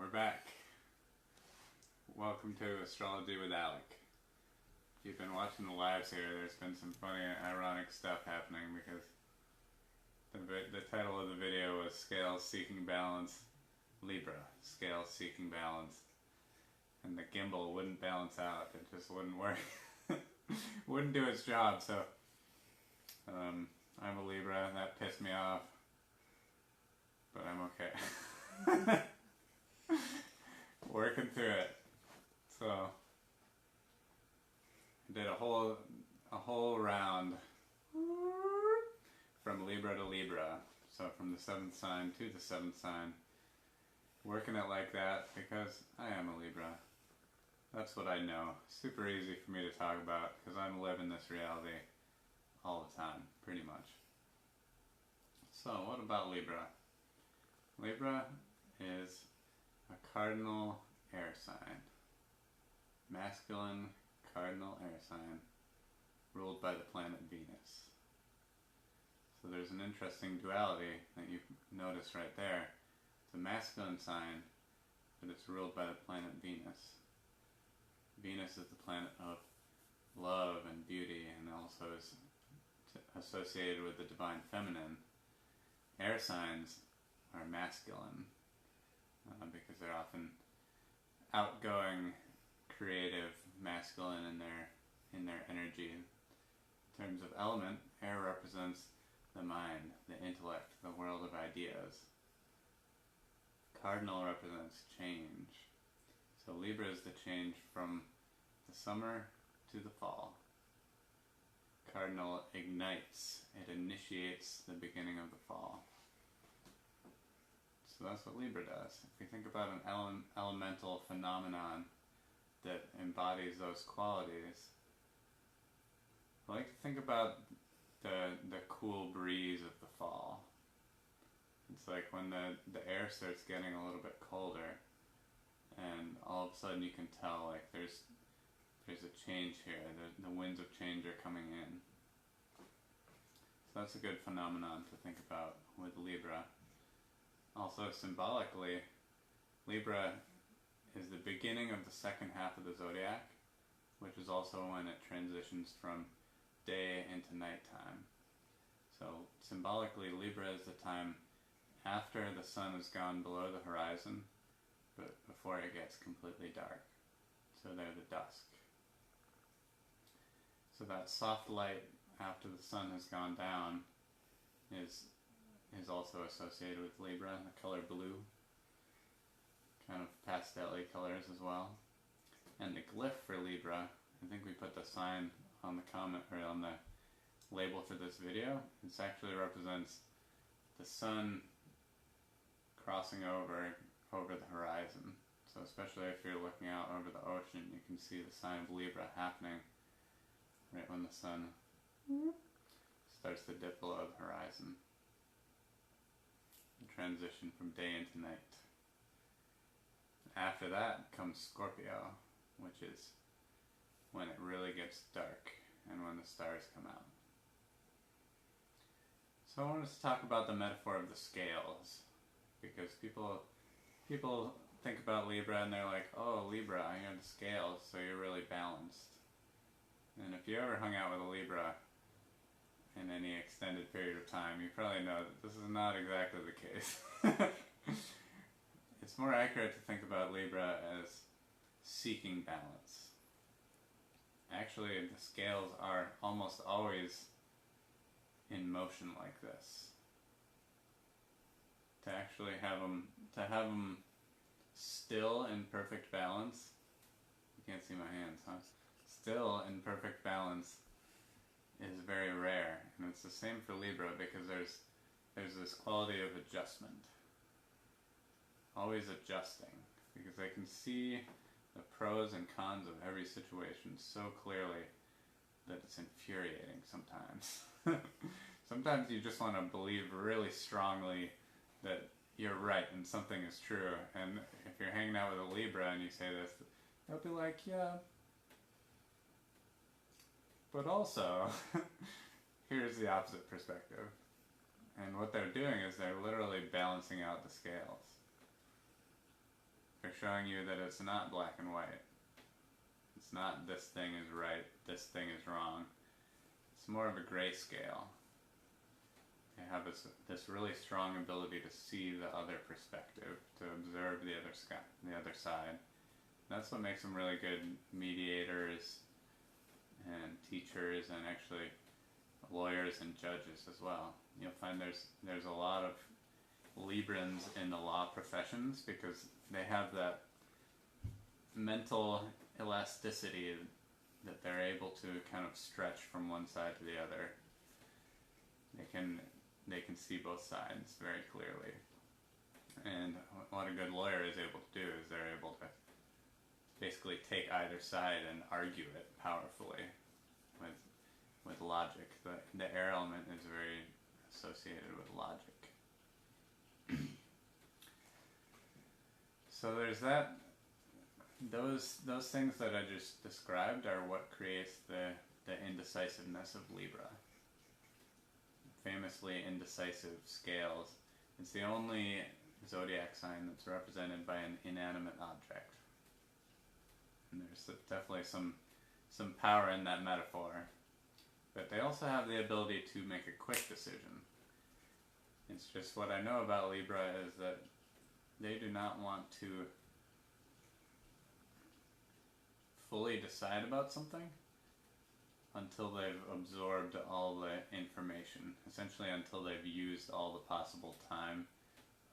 We're back. Welcome to Astrology with Alec. If you've been watching the lives here, there's been some funny, ironic stuff happening because the title of the video was Scales Seeking Balance, Libra, Scales Seeking Balance. And the gimbal wouldn't balance out, it just wouldn't work. Wouldn't do its job, so I'm a Libra, that pissed me off. But I'm okay. Working through it. So I did a whole round from Libra to Libra. So from the 7th sign to the 7th sign. Working it like that because I am a Libra. That's what I know. Super easy for me to talk about because I'm living this reality all the time, pretty much. So what about Libra? Libra is a cardinal air sign. Masculine cardinal air sign ruled by the planet Venus. So there's an interesting duality that you notice right there. It's a masculine sign, but it's ruled by the planet Venus. Venus is the planet of love and beauty and also is associated with the divine feminine. Air signs are masculine because they're often outgoing, creative, masculine in their energy. In terms of element, air represents the mind, the intellect, the world of ideas. Cardinal represents change. So Libra is the change from the summer to the fall. Cardinal ignites, it initiates the beginning of the fall. So that's what Libra does. If we think about an elemental phenomenon that embodies those qualities, I like to think about the cool breeze of the fall. It's like when the air starts getting a little bit colder and all of a sudden you can tell like there's a change here, the winds of change are coming in. So that's a good phenomenon to think about with Libra. Also symbolically, Libra is the beginning of the second half of the zodiac, which is also when it transitions from day into nighttime. So symbolically, Libra is the time after the sun has gone below the horizon, but before it gets completely dark. So they're the dusk. So that soft light after the sun has gone down is also associated with Libra, the color blue, kind of pastel-y colors as well. And the glyph for Libra, I think we put the sign on the comment or on the label for this video. This actually represents the sun crossing over the horizon. So especially if you're looking out over the ocean, you can see the sign of Libra happening right when the sun starts to dip below the horizon. Transition from day into night. After that comes Scorpio, which is when it really gets dark and when the stars come out. So I wanted to talk about the metaphor of the scales, because people think about Libra and they're like, oh, Libra, you're the scales, so you're really balanced. And if you ever hung out with a Libra in any extended period of time, you probably know that this is not exactly the case. It's more accurate to think about Libra as seeking balance. Actually, the scales are almost always in motion like this. To actually have them still in perfect balance, you can't see my hands, huh? Still in perfect balance is very rare, and it's the same for Libra because there's this quality of adjustment. Always adjusting, because they can see the pros and cons of every situation so clearly that it's infuriating sometimes. Sometimes you just want to believe really strongly that you're right and something is true, and if you're hanging out with a Libra and you say this, they'll be like, yeah, but also, here's the opposite perspective. And what they're doing is they're literally balancing out the scales. for showing you that it's not black and white. It's not this thing is right, this thing is wrong. It's more of a gray scale. They have this really strong ability to see the other perspective, to observe the other side. That's what makes them really good mediators and teachers, and actually lawyers and judges as well. You'll find there's a lot of Librans in the law professions because they have that mental elasticity that they're able to kind of stretch from one side to the other. They can see both sides very clearly. And what a good lawyer is able to do is they're able to basically take either side and argue it powerfully with logic. The air element is very associated with logic. So there's that. Those things that I just described are what creates the indecisiveness of Libra. Famously indecisive scales. It's the only zodiac sign that's represented by an inanimate object. And there's definitely some power in that metaphor. But they also have the ability to make a quick decision. It's just what I know about Libra is that they do not want to fully decide about something until they've absorbed all the information. Essentially until they've used all the possible time,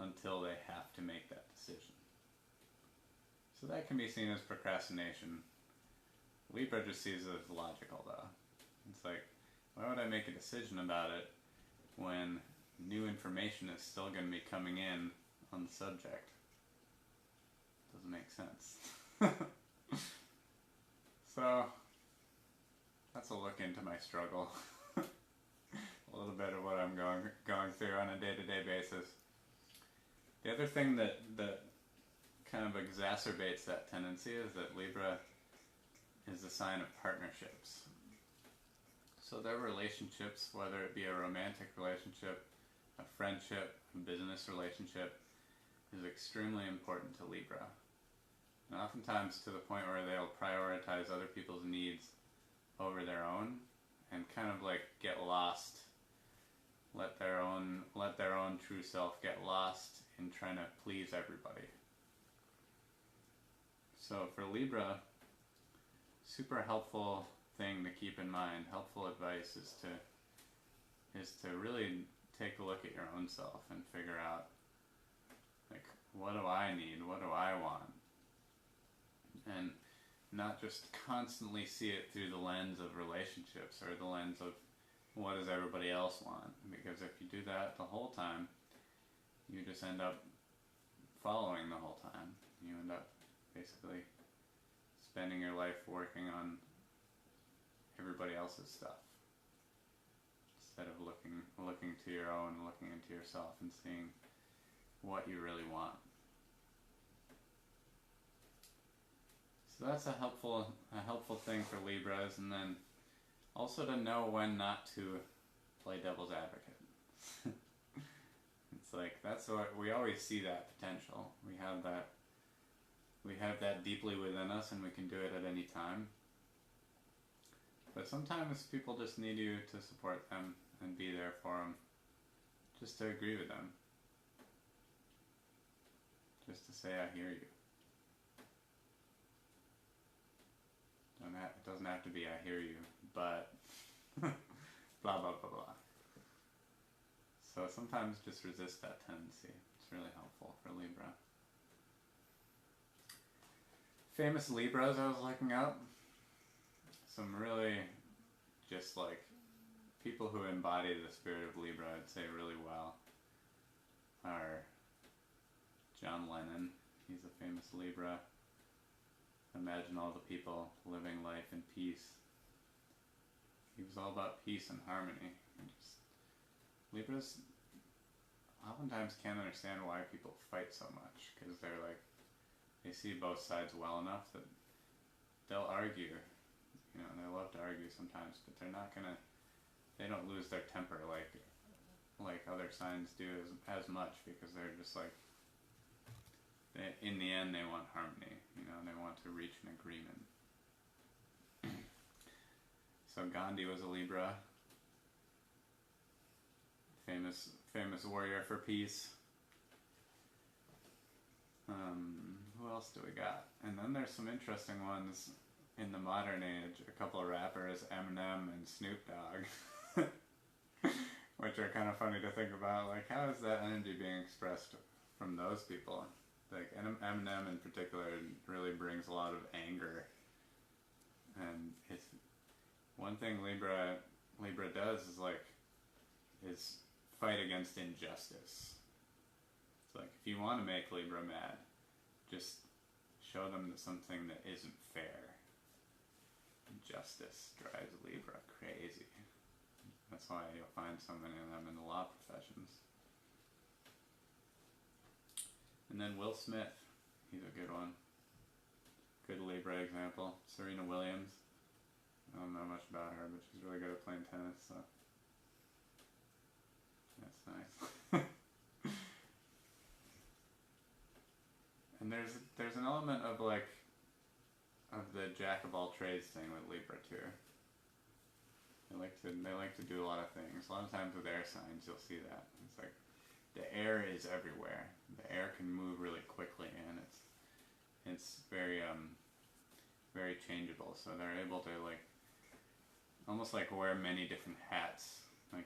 until they have to make that decision. So that can be seen as procrastination. Libra just sees it as logical though. It's like, why would I make a decision about it when new information is still going to be coming in on the subject? Doesn't make sense. So, that's a look into my struggle. A little bit of what I'm going through on a day-to-day basis. The other thing that kind of exacerbates that tendency is that Libra is a sign of partnerships. So their relationships, whether it be a romantic relationship, a friendship, a business relationship, is extremely important to Libra. And oftentimes to the point where they'll prioritize other people's needs over their own and kind of like get lost, let their own true self get lost in trying to please everybody. So for Libra, super helpful thing to keep in mind, helpful advice is to really take a look at your own self and figure out, like, what do I need? What do I want? And not just constantly see it through the lens of relationships or the lens of what does everybody else want. Because if you do that the whole time, you just end up following the whole time. You end up basically spending your life working on everybody else's stuff instead of looking to your own, looking into yourself and seeing what you really want. So that's a helpful thing for Libras, and then also to know when not to play devil's advocate. It's like, that's what we always see, that potential. We have that deeply within us, and we can do it at any time. But sometimes people just need you to support them and be there for them, just to agree with them, just to say, I hear you. It doesn't have to be, I hear you, but blah, blah, blah, blah. So sometimes just resist that tendency. It's really helpful for Libra. Famous Libras I was looking up. Some really just like people who embody the spirit of Libra, I'd say really well, are John Lennon. He's a famous Libra. Imagine all the people living life in peace. He was all about peace and harmony. Libras oftentimes can't understand why people fight so much, because they're like, they see both sides well enough that they'll argue. You know, they love to argue sometimes, but they don't lose their temper like other signs do as much, because they're just like, in the end, they want harmony. You know, they want to reach an agreement. So Gandhi was a Libra, famous warrior for peace. Who else do we got? And then there's some interesting ones in the modern age. A couple of rappers, Eminem and Snoop Dogg, which are kind of funny to think about. Like, how is that energy being expressed from those people? Like Eminem in particular really brings a lot of anger, and it's one thing Libra does is fight against injustice. It's like, if you want to make Libra mad, just show them something that isn't fair. Injustice drives Libra crazy. That's why you'll find so many of them in the law professions. And then Will Smith, he's a good one. Good Libra example. Serena Williams. I don't know much about her, but she's really good at playing tennis, so that's nice. And there's an element of the jack of all trades thing with Libra too. They like to do a lot of things. A lot of times with air signs, you'll see that. It's like the air is everywhere. The air can move really quickly, and it's very very changeable. So they're able to almost wear many different hats.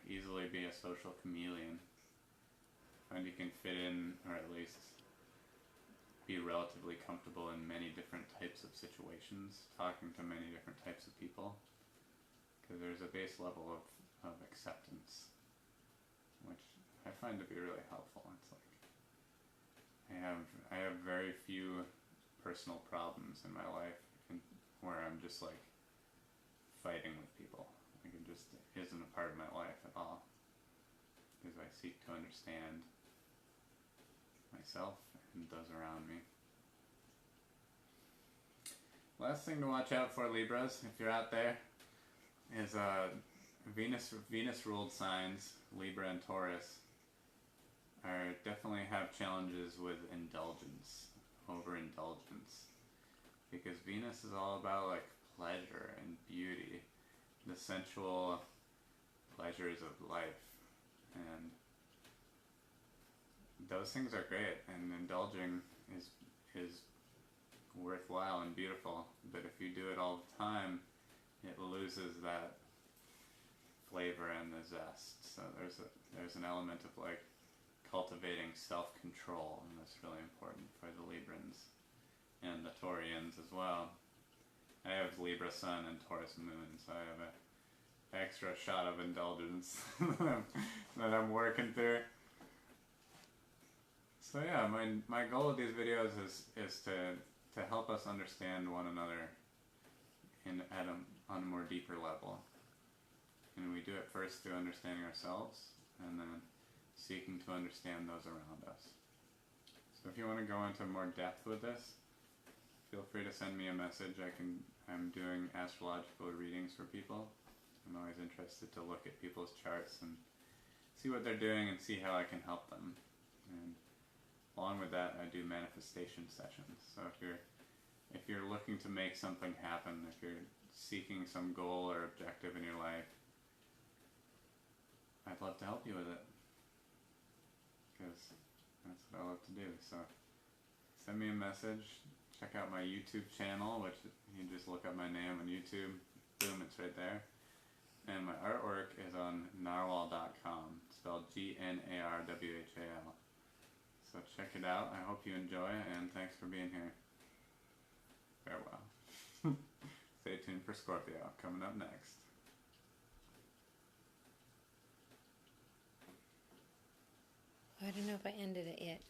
Easily be a social chameleon. And you can fit in, or at least be relatively comfortable in many different types of situations, talking to many different types of people, because there's a base level of acceptance, which I find to be really helpful. It's like I have very few personal problems in my life where I'm just fighting with people. It just isn't a part of my life at all, because I seek to understand myself and those around me. Last thing to watch out for, Libras, if you're out there, is Venus ruled signs, Libra and Taurus, definitely have challenges with indulgence, overindulgence, because Venus is all about pleasure and beauty, the sensual pleasures of life, and those things are great, and indulging is worthwhile and beautiful, but if you do it all the time, it loses that flavor and the zest. So there's an element of cultivating self-control, and that's really important for the Librans and the Taurians as well. I have Libra Sun and Taurus Moon, so I have an extra shot of indulgence that I'm working through. So yeah, my goal with these videos is to help us understand one another on a more deeper level. And we do it first through understanding ourselves, and then seeking to understand those around us. So if you want to go into more depth with this, feel free to send me a message. I'm doing astrological readings for people. I'm always interested to look at people's charts and see what they're doing and see how I can help them. And along with that, I do manifestation sessions. So if you're looking to make something happen, if you're seeking some goal or objective in your life, I'd love to help you with it, because that's what I love to do. So send me a message. Check out my YouTube channel, which you just look up my name on YouTube. Boom, it's right there. And my artwork is on gnarwhal.com, spelled Gnarwhal. So check it out. I hope you enjoy, and thanks for being here. Farewell. Stay tuned for Scorpio, coming up next. I don't know if I ended it yet.